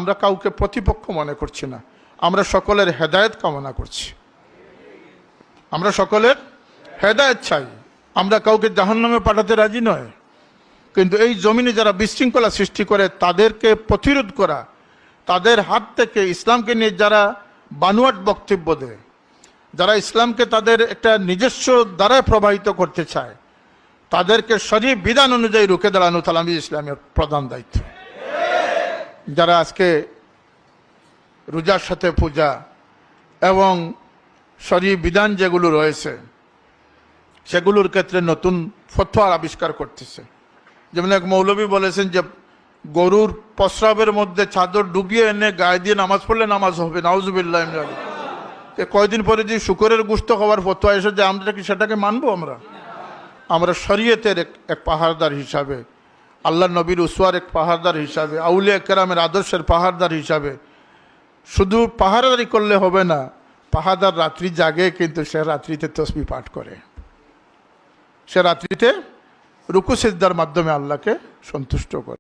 আমরা কাউকে প্রতিপক্ষ মনে করছি না, আমরা সকলের হেদায়েত কামনা করছি। আমরা সকলের হেদায়েত চাই, আমরা কাউকে জাহান্নামে পাঠাতে রাজি নয়। কিন্তু এই জমিনে যারা বিশৃঙ্খলা সৃষ্টি করে তাদেরকে প্রতিরোধ করা, তাদের হাত থেকে ইসলামকে নিয়ে যারা বানোয়াট বক্তব্য দেয়, যারা ইসলামকে তাদের একটা নিজস্ব দ্বারায় প্রবাহিত করতে চায়, তাদেরকে শরীয়ত বিধান অনুযায়ী রুখে দাঁড়ানো তালামি ইসলামের প্রধান দায়িত্ব। যারা আজকে রোজার সাথে পূজা এবং শরীয়ত বিধান যেগুলো রয়েছে সেগুলোর ক্ষেত্রে নতুন ফতোয়ার আবিষ্কার করতেছে। যেমন এক মৌলবী বলেছেন যে গরুর প্রস্রাবের মধ্যে চাদর ডুবিয়ে এনে গায়ে দিয়ে নামাজ পড়লে নামাজ হবে, নাউজুবিল্লাহ। কয়দিন পরে যে শুকরের গোশত খাওয়ার ফতোয়া এসে যে আমরা কি সেটাকে মানবো? আমরা শরীয়তের এক পাহাড়দার হিসাবে, আল্লাহ নবীর উসওয়ার এক পাহাড়দার হিসাবে, আউলিয়া কেরামের আদর্শের পাহাড়দার হিসাবে শুধু পাহাড়দারি করলে হবে না, পাহাড়দার রাত্রি জাগে কিন্তু সে রাত্রিতে তসবিহ পাঠ করে, সে রাত্রিতে রুকু সিজদার মাধ্যমে আল্লাহকে সন্তুষ্ট করে।